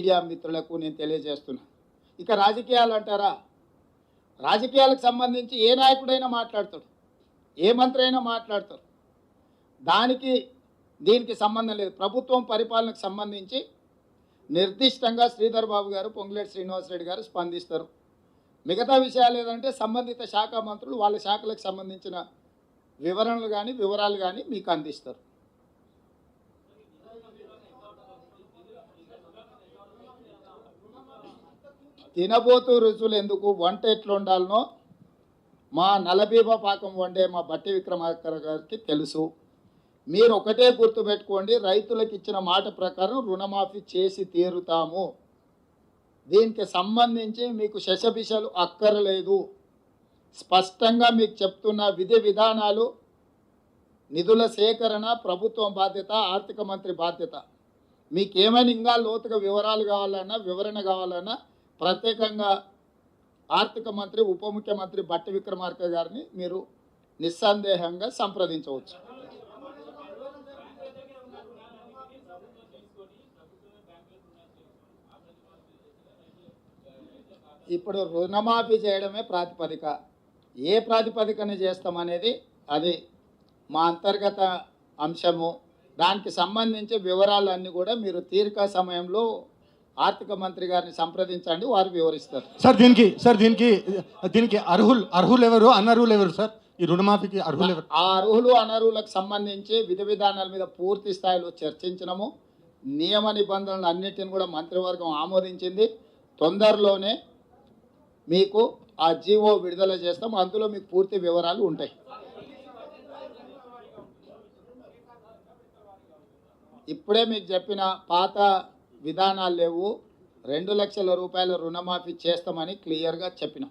Media మిత్రులకు నేను తెలియజేస్తున్నా. ఇక రాజకీయాలు అంటారా, రాజకీయాలకు సంబంధించి ఏ నాయకుడైనా మాట్లాడతాడు, ఏ మంత్రి అయినా మాట్లాడతారు. దానికి దీనికి సంబంధం లేదు. ప్రభుత్వం పరిపాలనకు సంబంధించి నిర్దిష్టంగా శ్రీధర్ బాబు గారు, పొంగులేటి శ్రీనివాసరెడ్డి గారు స్పందిస్తారు. మిగతా విషయాలు ఏదంటే సంబంధిత శాఖ మంత్రులు వాళ్ళ శాఖలకు సంబంధించిన వివరణలు కానీ వివరాలు కానీ మీకు అందిస్తారు. తినబోతూ రుచులు ఎందుకు, వంట ఎట్లా ఉండాలనో మా నలబీబా పాకం వండే మా బట్టి విక్రమార్క గారికి తెలుసు. మీరు ఒకటే గుర్తుపెట్టుకోండి, రైతులకు ఇచ్చిన మాట ప్రకారం రుణమాఫీ చేసి తీరుతాము. దీనికి సంబంధించి మీకు శశబిషలు అక్కర్లేదు. స్పష్టంగా మీకు చెప్తున్న విధి విధానాలు, నిధుల సేకరణ ప్రభుత్వం బాధ్యత, ఆర్థిక మంత్రి బాధ్యత. మీకేమైనా ఇంకా లోతుగా వివరాలు కావాలన్నా, వివరణ కావాలన్నా ప్రత్యేకంగా ఆర్థిక మంత్రి, ఉప ముఖ్యమంత్రి బట్టి విక్రమార్క గారిని మీరు నిస్సందేహంగా సంప్రదించవచ్చు. ఇప్పుడు రుణమాఫీ చేయడమే ప్రాతిపదిక. ఏ ప్రాతిపదికన చేస్తామనేది అది మా అంతర్గత అంశము. దానికి సంబంధించి వివరాలన్నీ కూడా మీరు తీరిక సమయంలో ఆర్థిక మంత్రి గారిని సంప్రదించండి, వారు వివరిస్తారు. దీనికి అర్హులు ఎవరు, అనర్హులు ఎవరు సార్? ఈ రుణమాఫీకి అర్హులు ఎవరు? ఆ అర్హులు అనర్హులకు సంబంధించి విధి విధానాల మీద పూర్తి స్థాయిలో చర్చించినము. నియమ నిబంధనలు అన్నిటిని కూడా మంత్రివర్గం ఆమోదించింది. తొందరలోనే మీకు ఆ జీవో విడుదల చేస్తాం. అందులో మీకు పూర్తి వివరాలు ఉంటాయి. ఇప్పుడే మీకు చెప్పిన పాత విధానాలు లేవు. 2 లక్షల రూపాయల రుణమాఫీ చేస్తామని క్లియర్గా చెప్పినాం.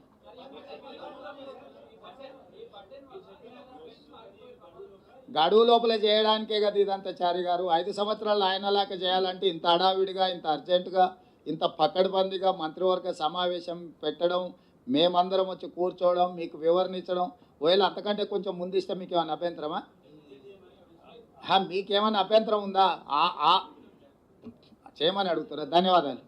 గడువు లోపల చేయడానికే కదా ఇదంతా చారి గారు. 5 సంవత్సరాలు ఆయనలాగా చేయాలంటే ఇంత హడావిడిగా, ఇంత అర్జెంటుగా, ఇంత పకడ్బందీగా మంత్రివర్గ సమావేశం పెట్టడం, మేమందరం వచ్చి కూర్చోవడం, మీకు వివరించడం, ఒకవేళ అంతకంటే కొంచెం ముందిస్తే మీకు ఏమైనా అభ్యంతరమా? మీకేమైనా అభ్యంతరం ఉందా? చేయమని అడుగుతారా? ధన్యవాదాలు.